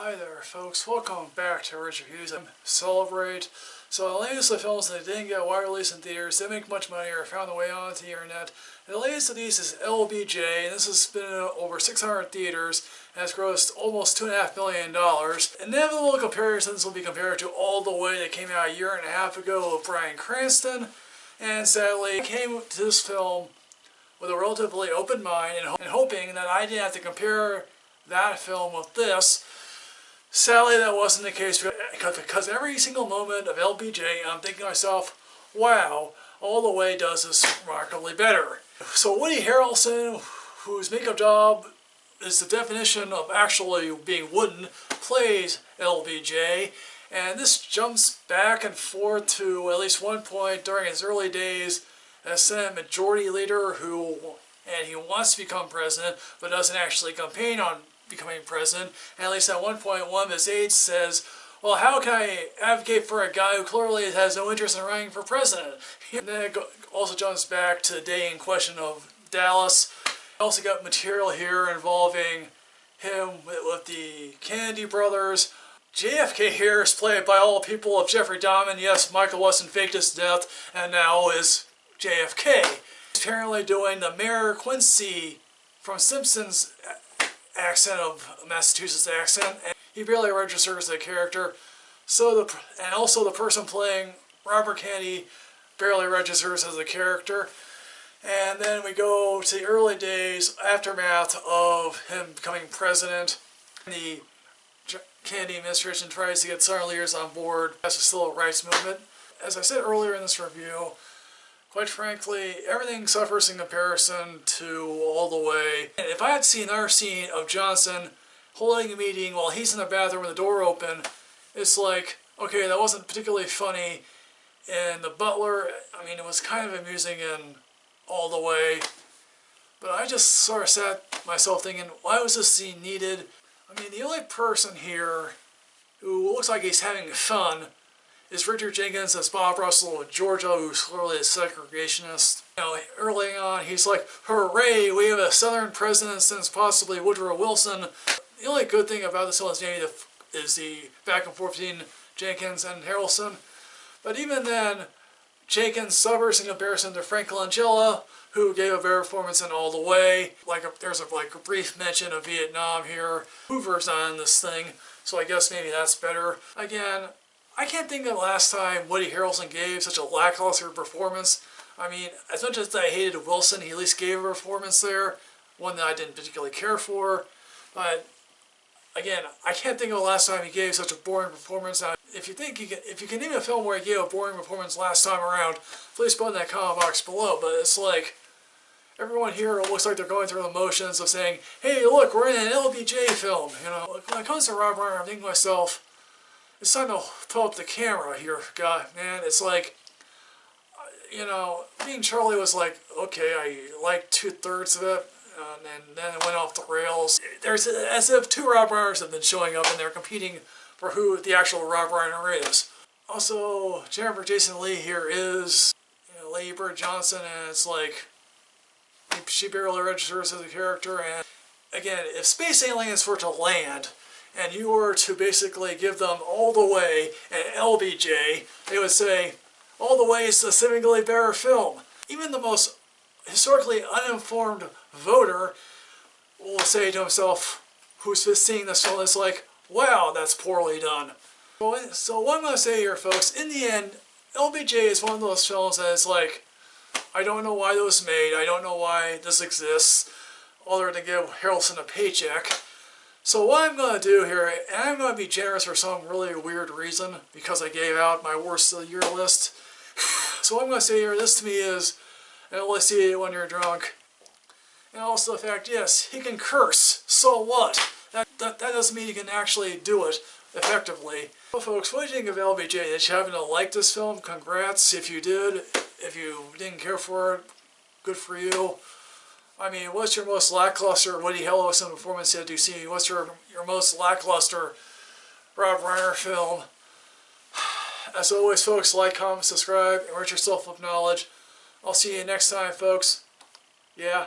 Hi there folks, welcome back to Richard Hughes. I'm Celebrate. So the latest of films that didn't get wide release in theaters, didn't make much money, or found their way onto the internet. And the latest of these is LBJ, and this has been in over 600 theaters and has grossed almost $2.5 million. Inevitable comparisons will be compared to All the Way that came out a year and a half ago with Bryan Cranston. And sadly, I came to this film with a relatively open mind and hoping that I didn't have to compare that film with this. Sadly, that wasn't the case because every single moment of LBJ, I'm thinking to myself, wow, All the Way does this remarkably better. So Woody Harrelson, whose makeup job is the definition of actually being wooden, plays LBJ, and this jumps back and forth to at least one point during his early days as Senate Majority Leader and he wants to become president but doesn't actually campaign on becoming president. And at least at one point, one of his aides says, well, how can I advocate for a guy who clearly has no interest in running for president? And then it also jumps back to the day in question of Dallas. Also got material here involving him with the Kennedy brothers. JFK here is played by all people of Jeffrey Dahmer. Yes, Michael Weston faked his death and now is JFK. He's apparently doing the Mayor Quincy from Simpsons accent of Massachusetts accent, and he barely registers the character. And also the person playing Robert Kennedy barely registers as a character. And then we go to the early days, aftermath of him becoming president. The Kennedy administration tries to get Southern leaders on board as a civil rights movement. As I said earlier in this review, quite frankly, everything suffers in comparison to All the Way. And if I had seen another scene of Johnson holding a meeting while he's in the bathroom with the door open, it's like, okay, that wasn't particularly funny. And The Butler, I mean, it was kind of amusing in All the Way. But I just sort of sat myself thinking, why was this scene needed? I mean, the only person here who looks like he's having fun is Richard Jenkins as Bob Russell of Georgia, who's clearly a segregationist. You know, early on, he's like, hooray, we have a Southern president since possibly Woodrow Wilson. The only good thing about this film is the back and forth between Jenkins and Harrelson. But even then, Jenkins suffers in comparison to Frank Langella, who gave a better performance in All the Way. There's a brief mention of Vietnam here. Hoover's not in this thing, so I guess maybe that's better. Again, I can't think of the last time Woody Harrelson gave such a lackluster performance. I mean, as much as I hated Wilson, he at least gave a performance there, one that I didn't particularly care for. But again, I can't think of the last time he gave such a boring performance. Now, if you can name a film where he gave a boring performance last time around, please put in that comment box below. But it's like everyone here looks like they're going through the motions of saying, "Hey, look, we're in an LBJ film." You know, when it comes to Rob Reiner, I'm thinking to myself, it's time to pull up the camera here, God, man. It's like, you know, being Charlie was like, okay, I liked 2/3 of it, and then it went off the rails. There's as if two Rob Reiners have been showing up and they're competing for who the actual Rob Reiner is. Also, Jennifer Jason Leigh here is, you know, Lady Bird Johnson, and it's like, she barely registers as a character. And again, if space aliens were to land, and you were to basically give them All the Way and LBJ, they would say, All the Way is a significantly better film. Even the most historically uninformed voter will say to himself, who's seeing this film, is like, wow, that's poorly done. So what I'm going to say here, folks, in the end, LBJ is one of those films that is like, I don't know why it was made, I don't know why this exists, other than to give Harrelson a paycheck. So what I'm going to do here, and I'm going to be generous for some really weird reason, because I gave out my worst of the year list. So what I'm going to say here, this to me is, and only see it when you're drunk. And also the fact, yes, he can curse, so what? That doesn't mean he can actually do it effectively. So folks, what do you think of LBJ? Did you happen to like this film? Congrats if you did. If you didn't care for it, good for you. I mean, what's your most lackluster Woody Harrelson performance yet you've seen? What's your most lackluster Rob Reiner film? As always, folks, like, comment, subscribe, enrich yourself with knowledge. I'll see you next time, folks. Yeah.